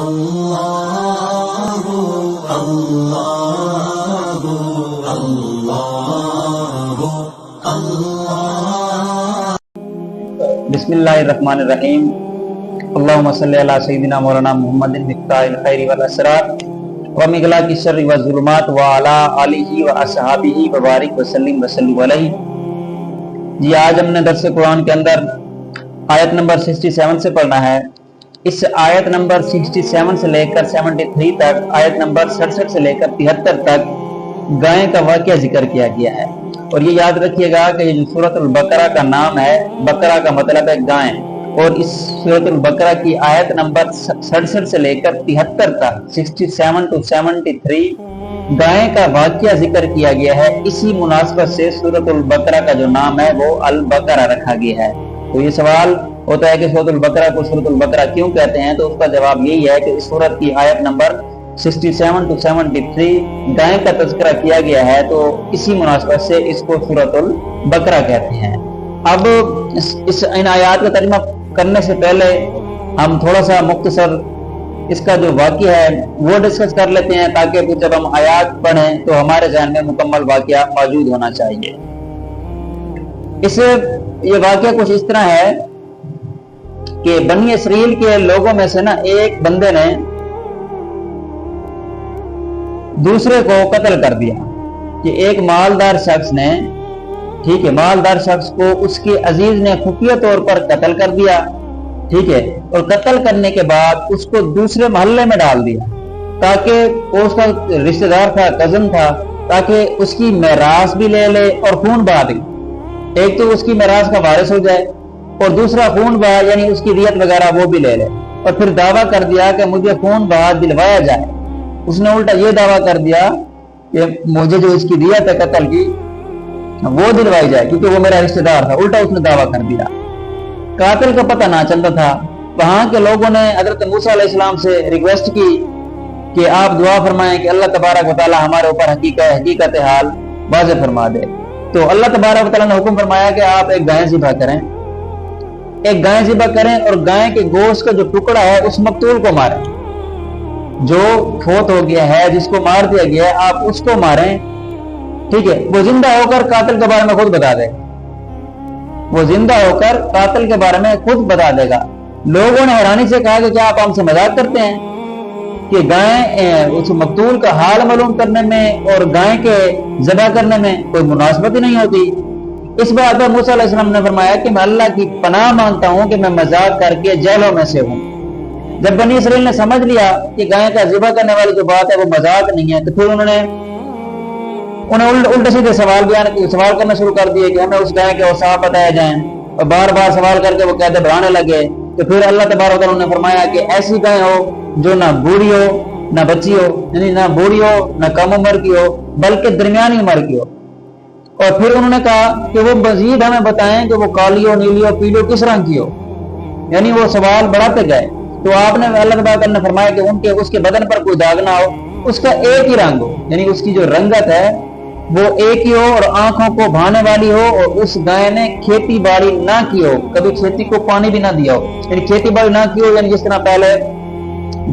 اللہ اللہ اللہ اللہ۔ بسم اللہ الرحمن الرحیم۔ اللہم صلی علی سیدنا مولانا محمد مفتاح الخیر والاسرار ومغلاق الشر والظلمات وعلی آلہ واصحابہ وبارک وسلم وسلم علیہ۔ جی آج ہم نے درس قرآن کے اندر آیت نمبر 67 سے پڑھنا ہے۔ اس آیت نمبر 67 سے لے کر 73 تک، آیت نمبر 67 سے لے کر 73 تک گائے کا واقعہ ذکر کیا گیا ہے۔ اور یہ یاد رکھیے گا کہ یہ جو سورۃ البقرہ کا نام ہے، بقرہ کا مطلب ہے گائے، اور اس سورۃ البقرہ کی آیت نمبر 67 سے لے کر 73 تک 67 to 73 گائے کا واقعہ ذکر کیا گیا ہے۔ اسی مناسبت سے سورۃ البقرہ کا جو نام ہے وہ البقرہ رکھا گیا ہے۔ تو یہ سوال ہوتا ہے کہ سورۃ البقرہ کو سورۃ البقرہ کیوں کہتے ہیں، تو اس کا جواب یہی ہے کہ اس سورۃ کی آیت نمبر 67 to 73 گائے کا تذکرہ کیا گیا ہے، تو اسی مناسبت سے اس کو سورۃ البقرہ کہتے ہیں۔ اب ان آیات کا ترجمہ کرنے سے پہلے ہم تھوڑا سا مختصر اس کا جو واقعہ ہے وہ ڈسکس کر لیتے ہیں، تاکہ پھر جب ہم آیات پڑھیں تو ہمارے ذہن میں مکمل واقعہ موجود ہونا چاہیے۔ یہ واقعہ کچھ اس طرح ہے کہ بنی اسرائیل کے لوگوں میں سے نا ایک بندے نے دوسرے کو قتل کر دیا، کہ ایک مالدار شخص نے، ٹھیک ہے، مالدار شخص کو اس کے عزیز نے خفیہ طور پر قتل کر دیا، ٹھیک ہے، اور قتل کرنے کے بعد اس کو دوسرے محلے میں ڈال دیا، تاکہ وہ اس کا رشتہ دار تھا، کزن تھا، تاکہ اس کی میراث بھی لے لے اور خون بہا دے۔ ایک تو اس کی میراث کا وارث ہو جائے، اور دوسرا خون بہا یعنی اس کی دیت وغیرہ وہ بھی لے لے۔ اور پھر دعویٰ کر دیا کہ مجھے خون بہا دلوایا جائے۔ اس نے الٹا یہ دعویٰ کر دیا کہ مجھے جو اس کی دیت ہے قتل کی وہ دلوائی جائے، کیونکہ وہ میرا رشتہ دار تھا، الٹا اس نے دعویٰ کر دیا۔ قاتل کا پتہ نہ چلتا تھا۔ وہاں کے لوگوں نے حضرت موسیٰ علیہ السلام سے ریکویسٹ کی کہ آپ دعا فرمائیں کہ اللہ تبارک و تعالی ہمارے اوپر حقیقت حال واضح فرما دے۔ تو اللہ تبارک و تعالی نے حکم فرمایا کہ آپ ایک گائے ذبح کریں، اور گائے کے گوشت کا جو ٹکڑا ہے اس مقتول کو ماریں، جو فوت ہو گیا ہے، جس کو مار دیا گیا ہے، آپ اس کو ماریں، ٹھیک ہے۔ وہ زندہ ہو کر قاتل کے بارے میں خود بتا دے گا، وہ زندہ ہو کر قاتل کے بارے میں خود بتا دے گا۔ لوگوں نے حیرانی سے کہا کہ کیا آپ ہم سے مذاق کرتے ہیں کہ گائے اس مقتول کا حال معلوم کرنے میں اور گائے کے ذبح کرنے میں کوئی مناسبت ہی نہیں ہوتی۔ اس بات پر موسیٰ علیہ السلام نے فرمایا کہ میں اللہ کی پناہ مانگتا ہوں کہ میں مذاق کر کے جیلوں میں سے ہوں۔ جب بنی اسرائیل نے سمجھ لیا کہ گائے کا ذبح کرنے والی جو بات ہے وہ مذاق نہیں ہے، تو پھر انہیں الٹے سیدھے سوال کرنا شروع کر دیے کہ ہمیں اس گائے کے اوصاف بتائے جائیں، اور بار بار سوال کر کے وہ قیدے بڑھانے لگے۔ تو پھر اللہ تبارک و تعالیٰ نے فرمایا کہ ایسی گائے ہو جو نہ بوڑھی ہو نہ بچی ہو، یعنی نہ بوڑھی ہو نہ کم عمر کی ہو بلکہ درمیانی عمر کی ہو۔ اور پھر انہوں نے کہا کہ وہ مزید ہمیں بتائیں کہ وہ کالی ہو، نیلی ہو، پیلی ہو، کس رنگ کی ہو، یعنی وہ سوال بڑھاتے گئے۔ تو آپ نے اللہ تبارک نے فرمایا کہ اس کے بدن پر کوئی داغ نہ ہو، اس کا ایک ہی رنگ ہو، یعنی اس کی جو رنگت ہے وہ ایک ہی ہو، اور آنکھوں کو بھانے والی ہو، اور اس گائے نے کھیتی باڑی نہ کی ہو، کبھی کھیتی کو پانی بھی نہ دیا ہو، یعنی کھیتی باڑی نہ کی ہو، یعنی جس طرح پہلے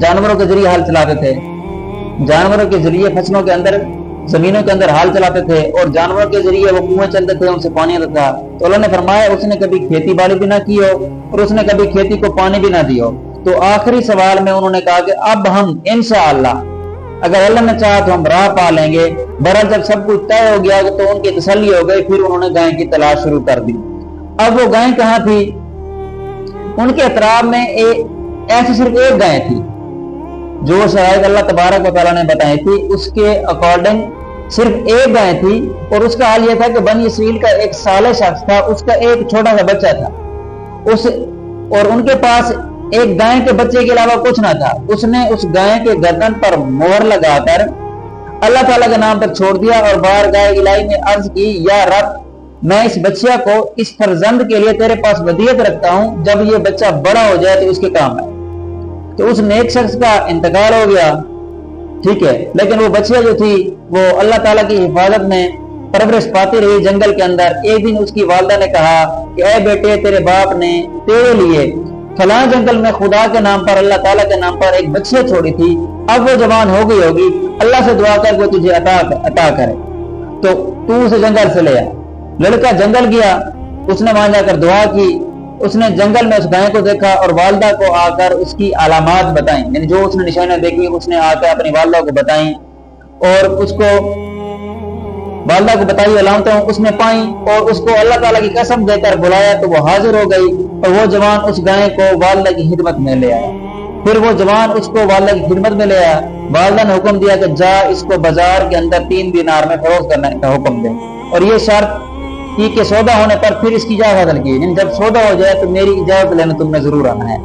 جانوروں کے ذریعے ہل چلاتے تھے، جانوروں کے ذریعے فصلوں کے اندر، زمینوں کے اندر ہال چلاتے تھے، اور جانوروں کے ذریعے وہ کنویں چلتے تھے، ان سے پانی آتا تھا۔ تو اللہ نے فرمایا اس نے کبھی کھیتی باڑی بھی نہ کی ہو، اور اس نے کبھی کھیتی کو پانی بھی نہ دیا ہو۔ تو آخری سوال میں انہوں نے کہا کہ اب ہم انشاءاللہ اگر اللہ نے چاہا تو ہم راہ پا لیں گے۔ بہرحال جب سب کچھ طے ہو گیا تو ان کی تسلی ہو گئی، پھر انہوں نے گائے کی تلاش شروع کر دی۔ اب وہ گائے کہاں تھی؟ ان کے اطراف میں ایسی صرف ایک گائے تھی جو شاید اللہ تبارک و تعالیٰ نے بتائی تھی، اس کے اکارڈنگ صرف ایک گائے تھی، اور اس کا حال یہ تھا کہ بنی اسرائیل کا ایک صالح شخص تھا، اس کا ایک چھوٹا سا بچہ تھا، اور ان کے پاس ایک گائے کے بچے کے علاوہ کچھ نہ تھا۔ اس نے اس گائے کے گردن پر مہر لگا کر اللہ تعالیٰ کے نام پر چھوڑ دیا، اور بارگاہ الہی میں عرض کی، یا رب میں اس بچہ کو اس فرزند کے لیے تیرے پاس ودیعت رکھتا ہوں، جب یہ بچہ بڑا ہو جائے تو اس کے کام ہے۔ تو اس نیک شخص کا انتقال ہو گیا، ٹھیک ہے، لیکن وہ بچہ جو تھی وہ اللہ تعالیٰ کی حفاظت میں پرورش پاتی رہی جنگل کے اندر۔ ایک دن اس کی والدہ نے کہا کہ اے بیٹے، تیرے باپ نے تیرے لیے फलां जंगल में खुदा के नाम पर, अल्लाह ताला के नाम पर एक बच्ची छोड़ी थी, अब वो जवान हो गई होगी, अल्लाह से दुआ कर वो तुझे अता करे, तो तू उसे जंगल से ले आ। लड़का जंगल गया, उसने वहां जाकर दुआ की, उसने जंगल में उस गाय को देखा और वालदा को आकर उसकी अलामात बताई, यानी जो उसने निशानियां देखी उसने आकर अपनी वालदा को बताई और उसको वालदा को बताई अलामतें उसने पाई और उसको अल्लाह ताला की कसम देकर बुलाया तो वो हाजिर हो गई और वो जवान उस गाय को वालदा की खिदमत में ले आया। फिर वो जवान उसको वालदा की खिदमत में ले आया। वालदा ने हुक्म दिया कि जा इसको बाजार के अंदर 3 दिनार में फरोख्त करने का हुक्म दे, और ये शर्त की कि सौदा होने पर फिर इसकी इजाजत हासिल की, जब सौदा हो जाए तो मेरी इजाजत लेने तुमने जरूर आना है।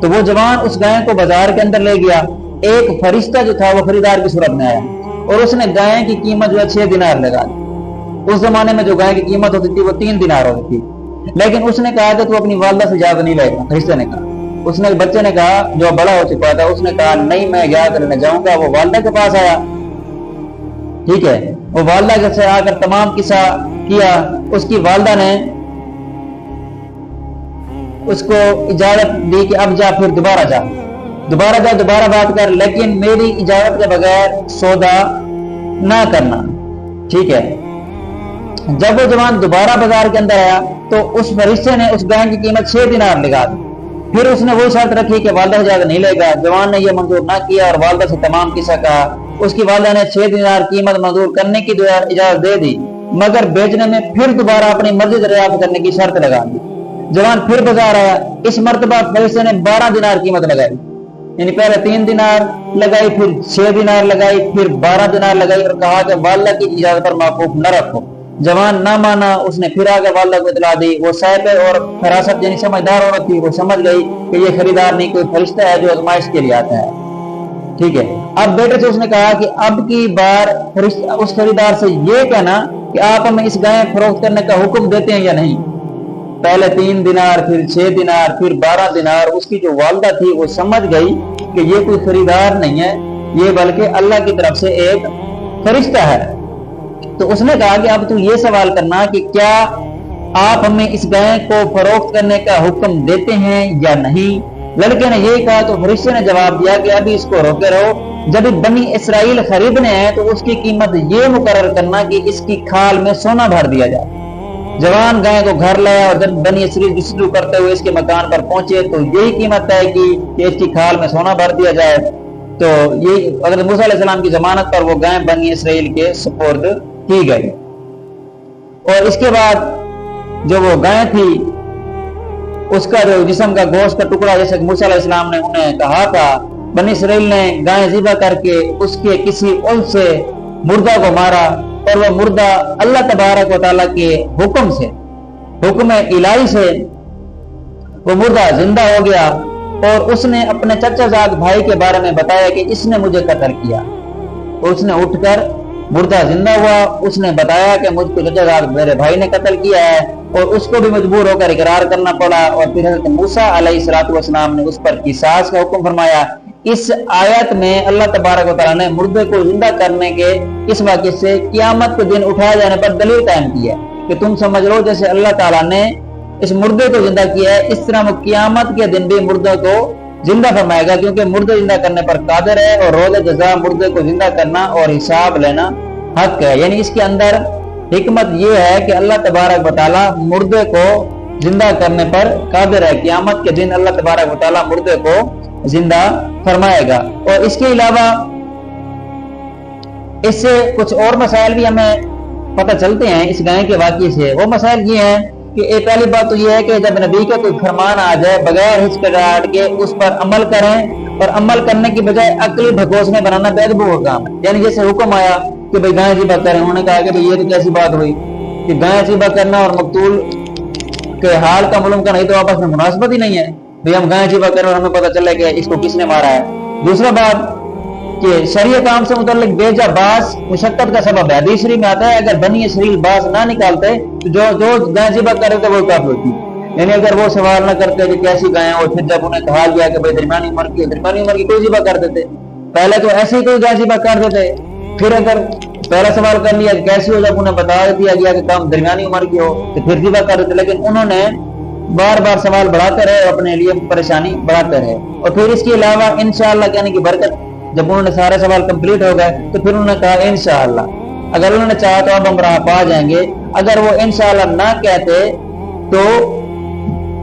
तो वो जवान उस गाय को बाजार के अंदर ले गया। एक फरिश्ता जो था वो खरीदार की सूरत में आया और उसने गाय की कीमत जो है 6 दिनार लगा दी। उस जमाने में जो गाय की कीमत होती थी वो 3 दिनार होती थी, लेकिन उसने कहा कि तू अपनी वालदा से इजाजत नहीं लेगा। फरिश्ते ने कहा, उसने बच्चे ने कहा जो बड़ा हो चुका था, उसने कहा नहीं मैं इजाजत लेने जाऊंगा। वो वालदा के पास आया, ठीक है, वो वालदा के से आकर तमाम किस्सा किया। उसकी वालदा ने उसको इजाजत दी कि अब जा, फिर दोबारा जा, दोबारा बात कर, लेकिन मेरी इजाजत के बगैर सौदा ना करना, ठीक है। जब वो जवान दोबारा बाजार के अंदर आया तो उस फरिश्ते ने उस गाय की कीमत 6 दिनार लगा दी। फिर उसने वो शर्त रखी कि वालदा इजाजत नहीं लेगा। जवान ने यह मंजूर ना किया और वालदा से तमाम किस्सा कहा। उसकी वालदा ने 6 दिनार कीमत मंजूर करने की इजाजत दे दी, मगर बेचने में फिर दोबारा अपनी मर्जी दरियाफ्त करने की शर्त लगा दी। जवान फिर बाजार आया, इस मर्तबा फरिश्ते ने 12 दिनार कीमत लगाई, यानी पहले 3 दिनार लगाई, फिर 6 दिनार लगाई, फिर 12 दिनार लगाई और कहा कि वालदा की इजाजत पर मौकूफ न रखो। जवान ना माना, उसने फिर आगे वालदा को इतला दी। वो साहिब और फरासत यानी समझदार औरत थी, वो समझ गई कि ये खरीदार नहीं कोई फरिश्ता है जो आजमाइश के लिए आता है, ठीक है। अब बेटे से उसने कहा कि अब की बार उस खरीदार से ये कहना कि आप हमें इस गाय फरोख्त करने का हुक्म देते हैं या नहीं। पहले 3 दिनार, फिर 6 दिनार, फिर 12 दिनार। उसकी जो वालदा थी वो समझ गई कि ये कोई खरीदार नहीं है, ये बल्कि अल्लाह की तरफ से एक फरिश्ता है। तो उसने कहा कि अब तू ये सवाल करना कि क्या आप हमें इस गाय को फरोख्त करने का हुक्म देते हैं या नहीं। लड़के ने यही कहा तो फरिश्ते ने जवाब दिया कि अभी इसको रोके रहो, जब बनी इसराइल खरीदने हैं तो उसकी कीमत ये मुकर्रर करना कि इसकी खाल में सोना भर दिया जाए। जवान गाय को घर लाया और जब बनी इसराइल जस्तजू करते हुए इसके मकान पर पहुंचे तो यही कीमत तय की कि इसकी खाल में सोना भर दिया जाए। तो ये हज़रत मूसा अलैहिस्सलाम की जमानत पर वो गाय बनी इसराइल के सुपुर्द की गई। और इसके बाद जो वो गाय थी उसका जो जिस्म का गोश्त का टुकड़ा, जैसे मूसा अलैहिस्सलाम ने उन्हें कहा था, बनी इसराइल ने गाय ज़िबा करके उसके किसी उल से मुर्दा को मारा और वह मुर्दा अल्लाह तबारक व तआला के हुक्म से, हुक्म इलाही से वो मुर्दा जिंदा हो गया। और उसने अपने चचाजाद भाई के बारे में बताया कि इसने मुझे कत्ल किया। उसने उठकर मुर्दा जिंदा हुआ, उसने बताया कि मुझको चचाजाद मेरे भाई ने कत्ल किया है और उसको भी मजबूर होकर इकरार करना पड़ा। और फिर हज़रत मूसा अलैहिस्सलाम ने उस पर किसास का हुक्म फरमाया। इस आयत में अल्लाह तबारक व तआला ने मुर्दे को जिंदा करने के इस वाक़े से क़यामत के दिन उठाए जाने पर दलील कायम की है कि तुम समझ लो जैसे अल्लाह ताला ने इस मुर्दे को जिंदा किया है, इस तरह वो क़यामत के दिन भी मुर्दे को जिंदा फरमाएगा, क्योंकि मुर्दे जिंदा करने पर कादिर है और रोज़ जज़ा मुर्दे को जिंदा करना और हिसाब लेना हक है। यानी इसके अंदर हिकमत ये है कि अल्लाह तबारक व तआला मुर्दे को जिंदा करने पर कादिर है। क़यामत के दिन अल्लाह तबारक व तआला मुर्दे को जिंदा फरमाएगा। और इसके अलावा इससे कुछ और मसाइल भी हमें पता चलते हैं इस गाय के वाक़े से। वो मसाइल ये हैं कि एक पहली बात तो ये है कि जब नबी का कोई फरमान आ जाए बगैर हिचकिचाहट के उस पर अमल करें, और अमल करने की बजाय अक्ली ढकोसले बनाना बेअदबी का काम है। यानी जैसे हुक्म आया कि भाई गाय ज़िबा करें, उन्होंने कहा कि भाई ये तो कैसी बात हुई कि गाय ज़िबा करना और मकतूल के हाल का मालूम करना, तो आपस में मुनासिबत ही नहीं है। भाई हम गाय ज़िबा करें और हमें पता चले कि इसको किसने मारा है। दूसरा बात कि शरीय काम से मुतल्लिक बेजा बास मुशक्कत का सबब है। हदीस शरीफ में आता है अगर बनी इसराइल बास ना निकालते तो जो गाय ज़िबा कर रहे थे वो काफिर होती। यानी अगर वो सवाल ना करते कि कैसी गाय, और फिर जब उन्हें कहा गया कि भाई दरमियानी उम्र की कोई ज़िबा कर देते, पहले तो ऐसे ही कोई गाय ज़िबा कर देते। फिर अगर पहला सवाल कर लिया कैसी हो, जब उन्हें बता दिया गया कि कम दरमियानी उम्र की हो तो फिर ज़िबा कर देते। लेकिन उन्होंने बार बार सवाल बढ़ाते रहे, अपने लिए परेशानी बढ़ाते रहे। और फिर इसके अलावा इंशाअल्लाह यानी कि बरकत, जब उन्होंने सारे सवाल कंप्लीट हो गए तो फिर उन्होंने कहा इंशाअल्लाह, अगर उन्होंने चाहा तो अब हम राह पा जाएंगे, अगर वो इंशाअल्लाह ना कहते तो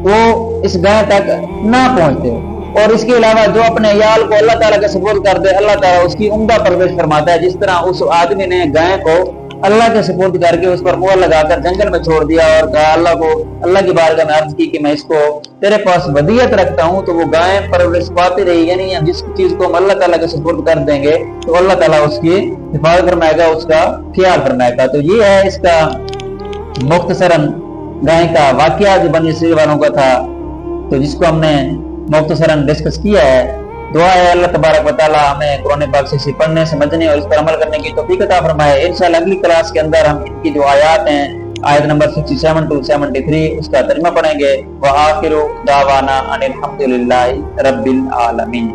वो इस गाय तक ना पहुंचते। और इसके अलावा जो अपने याल को अल्लाह ताला के सुपुर्द कर दे, अल्लाह ताला उसकी उम्दा परवरिश फरमाता है। जिस तरह उस आदमी ने गाय को अल्लाह के सुपुर्द करके उस पर मुहर लगाकर जंगल में छोड़ दिया और कहा अल्लाह की बारगाह में अर्ज की कि मैं इसको तेरे पास वदियत रखता हूं, तो वो गाय परवरिश पाती रही। यानी जिस चीज को हम अल्लाह ताला के सुपुर्द कर देंगे तो अल्लाह ताला उसकी हिफाजत फरमाएगा, उसका ख्याल फरमाएगा। तो ये है इसका मुख्तसरन गाय का वाकया जो बनी इसराइल वालों का था, तो जिसको हमने मुख्तसरन डिस्कस किया है। दुआ है अल्लाह तबारक व तआला हमें कुरान पाक से पढ़ने, समझने और इस पर अमल करने की तौफीक अता फरमाए। इंशाअल्लाह अगली क्लास के अंदर हम इनकी जो आयत हैं, आयत नंबर 67 to 73, उसका तर्जुमा पढ़ेंगे। व आखिरु दावाना अनिल हम्दुलिल्लाहि रब्बिल आलमीन।